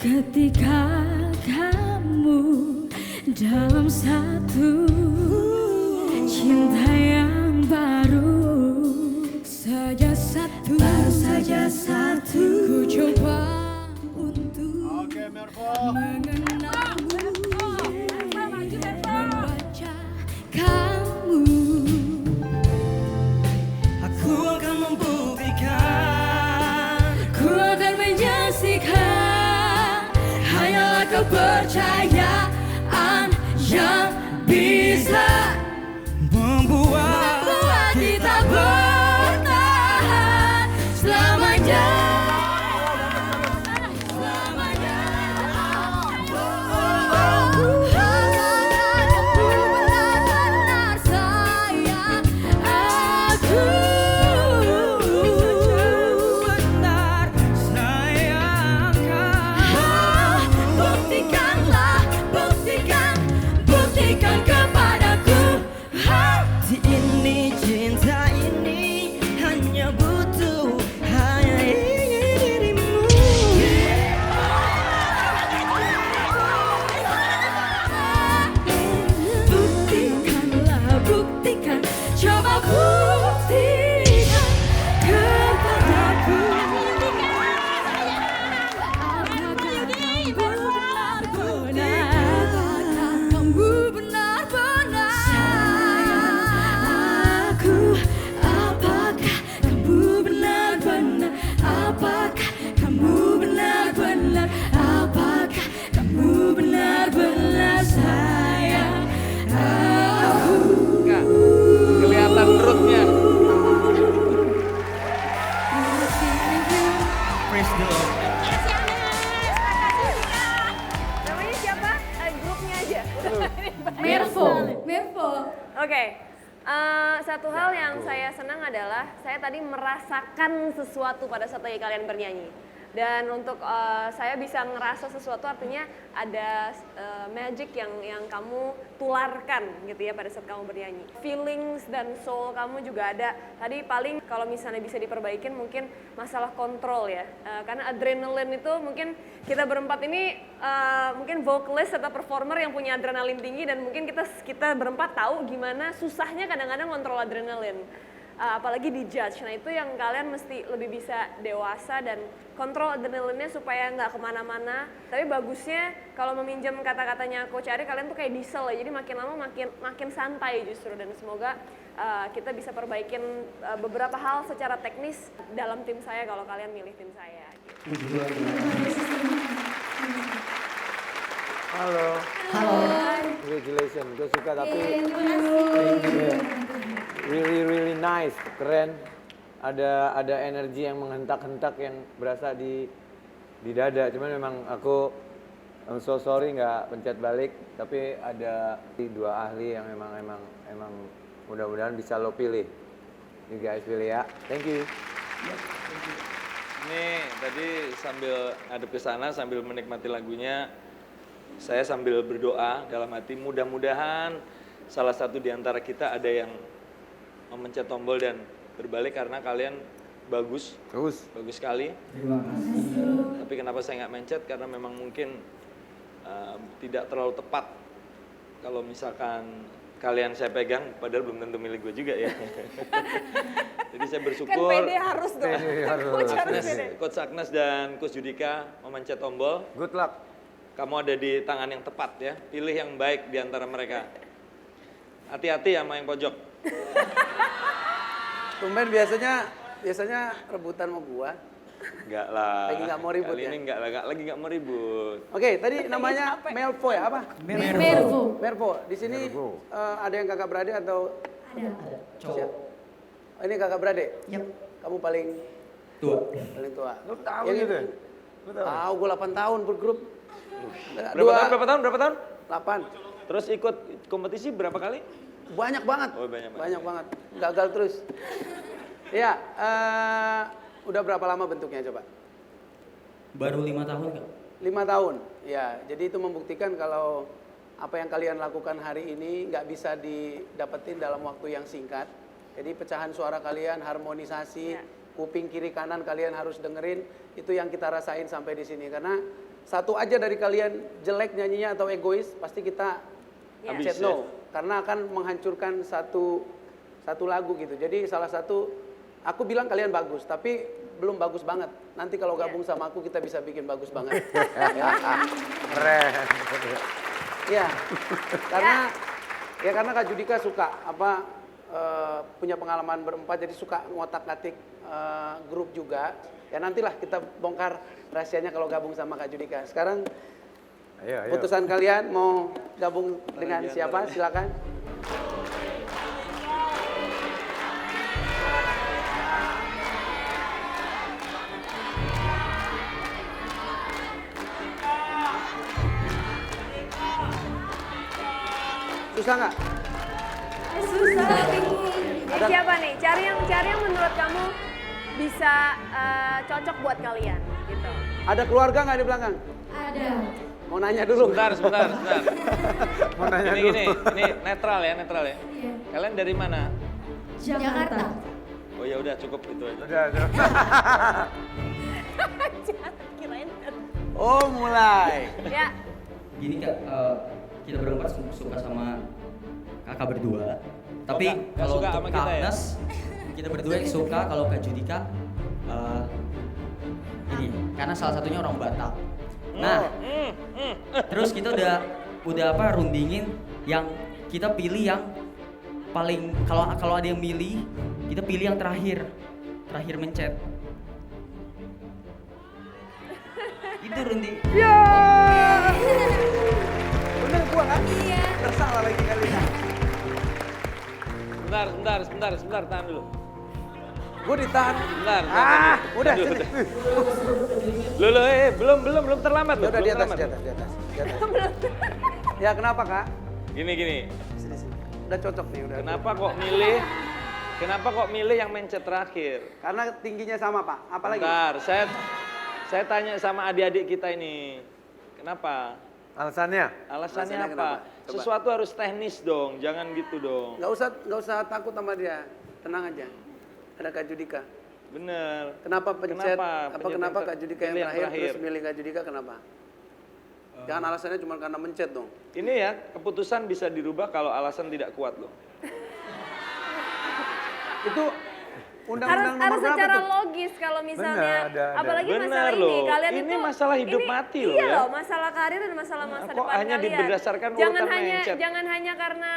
Ketika kamu dalam satu cinta yang baru saja satu, baru saja satu. Ku coba untuk mengenalmu, membaca kamu. Aku akan membuktikan, Ku akan menyaksikan hanyalah kepercayaan yang bisa membuat kita bertahan selamanya. Selamanya. Kamu benar-benar sayang aku. benar sayang kamu. Buktikanlah, buktikan kepadaku. Hati ini, cinta ini hanya butuh, hanya ingin dirimu. Buktikanlah, buktikan, coba buktikan kepadaku. Apakah kamu benar-benar sayang aku? Apakah kamu benar-benar? Apakah kamu benar-benar? Apakah kamu benar-benar sayang aku? Enggak, kelihatan perutnya. Praise the Lord. Namanya siapa? Grupnya aja. Mervo. Oke. Satu hal yang saya senang adalah saya tadi merasakan sesuatu pada saat lagi kalian bernyanyi. Dan untuk saya bisa ngerasa sesuatu artinya ada magic yang kamu tularkan gitu ya pada saat kamu bernyanyi. Feelings dan soul kamu juga ada. Tadi paling kalau misalnya bisa diperbaikin mungkin masalah kontrol ya. Karena adrenalin itu mungkin kita berempat ini mungkin vokalis atau performer yang punya adrenalin tinggi dan mungkin kita berempat tahu gimana susahnya kadang-kadang kontrol adrenalin. Apalagi di judge, nah itu yang kalian mesti lebih bisa dewasa dan kontrol adrenalinnya supaya nggak kemana-mana. Tapi bagusnya kalau meminjam kata-katanya Coach Ari, kalian tuh kayak diesel ya, jadi makin lama makin santai justru. Dan semoga kita bisa perbaikin beberapa hal secara teknis dalam tim saya kalau kalian milih tim saya. Gitu. Halo. Congratulations, gue suka tapi really nice, keren. Ada energi yang menghentak-hentak yang berasa di dada. Cuman memang I'm so sorry nggak pencet balik. Tapi ada dua ahli yang emang mudah-mudahan bisa lo pilih. You guys pilih ya. Thank you. Ini tadi sambil ngadep ke sana, sambil menikmati lagunya, saya sambil berdoa dalam hati, mudah-mudahan salah satu di antara kita ada yang memencet tombol dan berbalik karena kalian bagus sekali. Tapi kenapa saya nggak mencet? Karena memang mungkin tidak terlalu tepat kalau misalkan kalian saya pegang, padahal belum tentu milik gue juga ya. Jadi saya bersyukur. Kan PD harus dong. Coach Agnes dan Coach Judika memencet tombol. Good luck. Kamu ada di tangan yang tepat ya. Pilih yang baik di antara mereka. Hati-hati sama yang pojok. Tumben biasanya rebutan sama gua. Enggak lah. Lagi nggak mau ribut Kali ya? ini lagi nggak mau ribut. Oke, tadi namanya Melvo ya apa? Mervo. Di sini ada yang kakak beradik atau? Ada. Cowok. Oh, ini kakak beradik? Yap. Kamu paling tua. Paling tua. Lo tahu Yang gitu? ini? Tahu, gua 8 tahun bergrup. Berapa tahun? 8. Terus ikut kompetisi berapa kali? Banyak banget. Oh, banyak banget. Gagal terus. Iya, udah berapa lama bentuknya coba? Baru 5 tahun Kak. 5 tahun, ya. Jadi itu membuktikan kalau apa yang kalian lakukan hari ini nggak bisa didapetin dalam waktu yang singkat. Jadi pecahan suara kalian, harmonisasi, kuping kiri kanan kalian harus dengerin. Itu yang kita rasain sampai di sini. Karena satu aja dari kalian jelek nyanyinya atau egois, pasti kita chat no. Karena akan menghancurkan satu lagu gitu. Jadi salah satu, aku bilang kalian bagus, tapi belum bagus banget. Nanti kalau gabung sama aku kita bisa bikin bagus banget. Keren. Ya, karena Kak Judika suka punya pengalaman berempat, jadi suka ngotak-ngatik grup juga. Ya nantilah kita bongkar rahasianya kalau gabung sama Kak Judika. Sekarang Ayo. putusan kalian mau gabung dengan siapa? Silakan. Susah nggak? Susah. Siapa nih? Cari yang menurut kamu bisa cocok buat kalian gitu. Ada keluarga nggak di belakang? Ada. Mau nanya dulu. Sebentar. Mau nanya dulu. Ini netral ya. Iya. Kalian dari mana? Jakarta. Oh ya udah cukup itu aja. Udah. Kirain. Oh mulai. Ya. Gini Kak, kita berempat suka sama kakak berdua. Tapi Nggak kalau suka untuk sama Kak kita ya? Agnes, kita berdua yang suka. Kalau Kak Judika, ini karena salah satunya orang Batak. Nah, terus kita udah rundingin yang kita pilih yang paling, kalau ada yang milih, kita pilih yang terakhir mencet. Itu runding. Bener gua kan? Iya. Tersalah lagi kali ya. Sebentar, tahan dulu. Gua ditahan. Sebentar. Udah Aduh, sini. Belum terlambat loh. Udah di belum atas. terlambat. Ya kenapa Kak? Gini. Sini. Udah cocok nih udah. Kenapa kok milih yang mencet terakhir? Karena tingginya sama Pak. Apalagi? Bentar, saya tanya sama adik-adik kita ini. Kenapa? Alasannya? Alasannya Alasannya apa? kenapa? Coba. Sesuatu harus teknis dong, jangan gitu dong. Nggak usah takut sama dia. Tenang aja. Ada Kak Judika. Bener. Kenapa pencet? Kenapa Kenapa Kak Judika yang pilih yang terakhir, terakhir? terus milih Kak Judika kenapa? Jangan alasannya cuma karena mencet dong. Ini ya, keputusan bisa dirubah kalau alasan tidak kuat loh. Itu undang-undang nomor harus berapa secara tuh? logis kalau misalnya Benar, ada. apalagi Benar masalah ini loh. kalian Ini itu masalah hidup mati loh iya ya. loh, masalah karir dan masalah masa Kok depan hanya kalian. berdasarkan jangan urutan hanya mencet? jangan hanya karena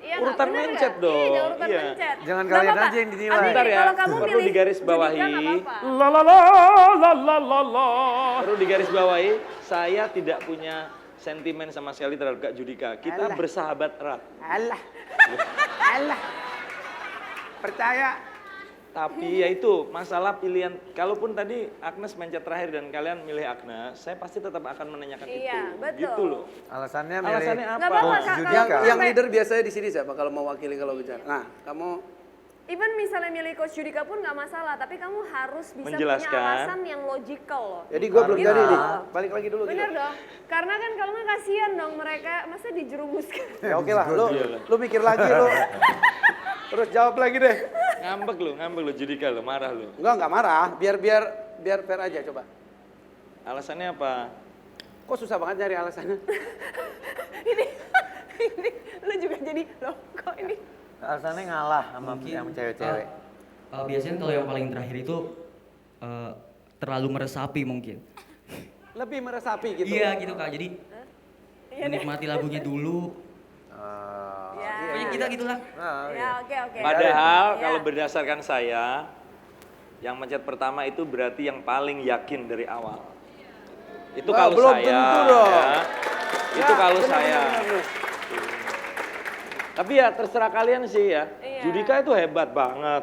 ya Urutan nggak, bener mencet nggak? dong, Iya, urutan iya. mencet. Jangan Nggak kalian apa-apa. aja yang dinilai. Abi, Bentar ya, kalau kamu perlu pilih digarisbawahi. Judika nggak apa-apa. Perlu digarisbawahi, saya tidak punya sentimen sama sekali terhadap Kak Judika. Kita Alah. bersahabat erat. Alah. Percaya. Tapi ya itu masalah pilihan. Kalaupun tadi Agnes mencet terakhir dan kalian milih Agnes, saya pasti tetap akan menanyakan itu. Iya, betul. Gitu loh. Alasannya milih Alasannya apa? Nggak apa-apa, Coach Kak. Judika. Yang Sampai- leader biasanya di sini siapa kalau mewakili kalau bicara? Nah, kamu Even misalnya milih Coach Judika pun nggak masalah, tapi kamu harus bisa Menjelaskan. punya alasan yang logical loh. jadi gue belum Gitu. jadi nih. Balik lagi dulu Bener gitu. dong, karena kan kalau nggak kasihan dong mereka, masa dijerumuskan. Ya oke lah, lu mikir lagi lu. Terus jawab lagi deh. Ngambek lu Judika lu, marah lu. Enggak marah, biar fair aja coba. Alasannya apa? Kok susah banget nyari alasannya? ini lu juga jadi loh kok ini. Alasannya ngalah sama Mungkin, yang cewek-cewek. Biasanya kalau yang paling terakhir itu terlalu meresapi mungkin. Lebih meresapi gitu. Iya gitu Kak, jadi menikmati lagunya dulu. Ya, Pokoknya kita gitulah. ya oke. Padahal Ya. kalau berdasarkan saya, yang mencet pertama itu berarti yang paling yakin dari awal. Itu Wah, kalau belum saya. tentu dong. Ya. Itu kalau bener, saya. bener. Tapi ya terserah kalian sih ya. Iya. Judika itu hebat banget.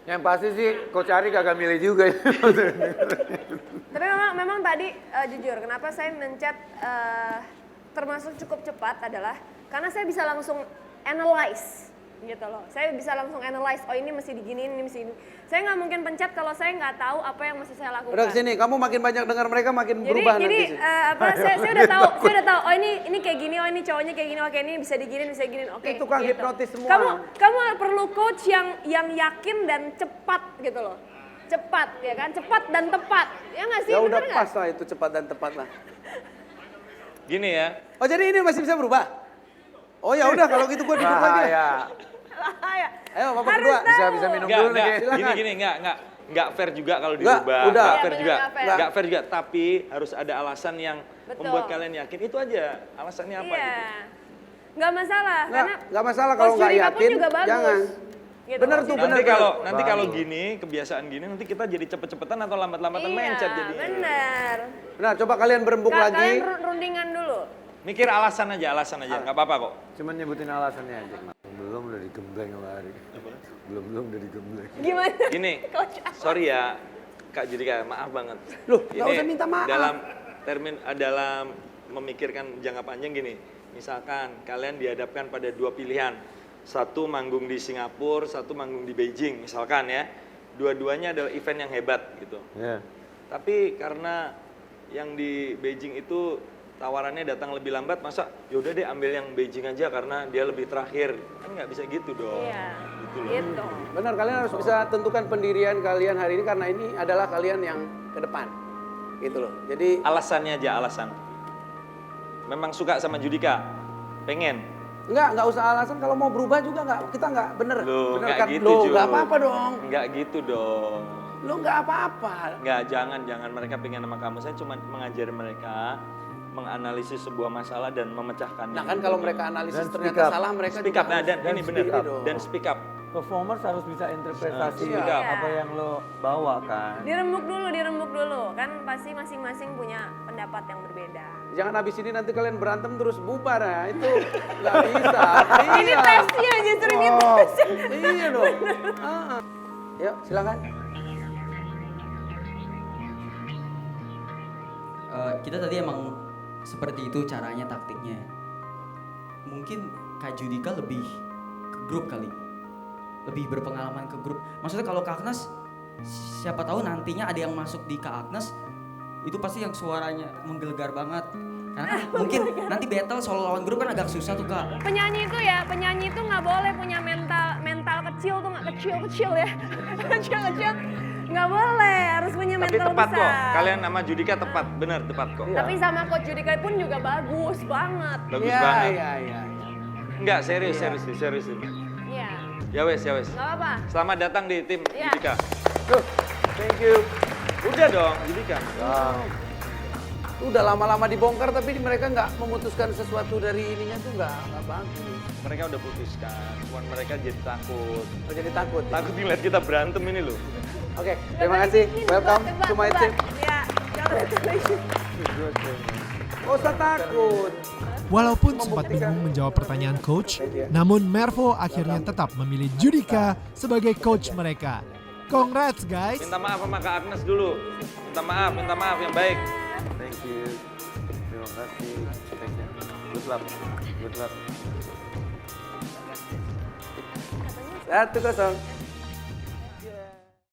Yang pasti sih Coach Ari kagak milih juga. Tapi memang tadi jujur, kenapa saya mencet termasuk cukup cepat adalah karena saya bisa langsung analyze gitu loh. Saya bisa langsung analyze, oh ini mesti diginiin, ini mesti ini. Saya nggak mungkin pencet kalau saya nggak tahu apa yang mesti saya lakukan. Udah kesini, kamu makin banyak dengar mereka makin berubah nanti. Saya udah tahu, oh ini kayak gini, oh ini cowoknya kayak gini, oke ini bisa diginiin, bisa diginiin, oke. Itu kan gitu. hipnotis semua. Kamu perlu coach yang yakin dan cepat gitu loh. Cepat ya kan, cepat dan tepat. Ya nggak sih? Ya udah Bener pas nggak? lah itu cepat dan tepat lah. Gini ya, Oh jadi ini masih bisa berubah? Oh ya udah kalau gitu gue duduk lagi. Bahaya. Bahaya. Ayo bapak berdua. Bisa minum dulu nih. Silakan. gini, nggak fair juga kalau Nggak, dirubah. udah. Nggak Iya, fair bener, juga. nggak fair. Nggak fair juga. Tapi harus ada alasan yang Betul. membuat kalian yakin. Itu aja. Alasannya apa? Iya. Gitu. Nggak masalah, karena Nggak masalah kalau coach nggak Judika pun yakin. juga bagus. Jangan. Gitu. Bener tuh, Nanti bener. nanti kalau gini, kebiasaan gini, nanti kita jadi cepet-cepetan atau lambat-lambatan mencet jadi. bener. Nah coba kalian berembuk lagi. Kalian rundingan dulu. Mikir alasan aja, nggak apa-apa kok. Cuman nyebutin alasannya aja. Belum udah digembleng sama Ari. Belum udah digembleng. Gimana? Gini, sorry ya, Kak Judika, maaf banget. Loh, nggak usah minta maaf. Dalam memikirkan jangka panjang gini, misalkan kalian dihadapkan pada dua pilihan, satu manggung di Singapura, satu manggung di Beijing, misalkan ya, dua-duanya adalah event yang hebat gitu. Iya. Tapi karena yang di Beijing itu tawarannya datang lebih lambat, masa yaudah deh ambil yang Beijing aja karena dia lebih terakhir, kan nggak bisa gitu dong. Iya. Gitu loh. Gitu. Benar, kalian harus bisa tentukan pendirian kalian hari ini karena ini adalah kalian yang ke depan. Gitu loh. Jadi Alasannya aja, alasan. Memang suka sama Judika, pengen. nggak usah alasan kalau mau berubah juga kita nggak bener. Loh, Bener nggak kan? gitu, Loh, Ju. nggak apa-apa dong. Nggak gitu dong. Lo nggak apa-apa. Nggak, jangan mereka pengen sama kamu. Saya cuma mengajari mereka menganalisis sebuah masalah dan memecahkannya. Nah kan kalau mereka analisis Dan ternyata speak up. salah, mereka Speak juga up, nah, dan harus ini bener, speak up. dan speak up. Performers harus bisa interpretasi Speak up. apa yang lo bawa kan. Dirembuk dulu. Kan pasti masing-masing punya pendapat yang berbeda. Jangan habis ini nanti kalian berantem terus bubar ya. Itu nggak bisa. Ini tesnya justru ini Oh, tesnya. iya dong. Yuk silakan. Kita tadi emang seperti itu caranya, taktiknya. Mungkin Kak Judika lebih ke grup kali, lebih berpengalaman ke grup. Maksudnya kalau Kak Agnes, siapa tahu nantinya ada yang masuk di Kak Agnes, itu pasti yang suaranya menggelegar banget. Karena kan mungkin nanti battle solo lawan grup kan agak susah tuh Kak. Penyanyi itu nggak boleh punya mental kecil tuh, nggak kecil ya. kecil nggak boleh, harus punya Tapi mental tepat besar. kok, kalian sama Judika tepat, benar tepat kok. Tapi sama coach Judika pun juga bagus banget. Bagus Iya, banget. Iya. Enggak, serius. Iya. Ya wes. Nggak apa-apa. Selamat datang di tim Iya. Judika. Thank you. Udah dong, Judika. Udah lama-lama dibongkar tapi mereka nggak memutuskan sesuatu dari ininya tuh nggak bagus. Mereka udah putuskan, cuman mereka jadi takut. Oh, jadi takut. Takut ngeliat kita berantem ini loh. Oke, terima kasih. Welcome to my team. Ya, congratulations. Gak usah takut. Walaupun sempat bingung menjawab pertanyaan coach, namun Mervo akhirnya tetap memilih Judika sebagai coach mereka. Congrats guys! Minta maaf sama Kak Agnes dulu. Minta maaf yang baik. Thank you. Terima kasih. Thank you. Good luck. 1-0.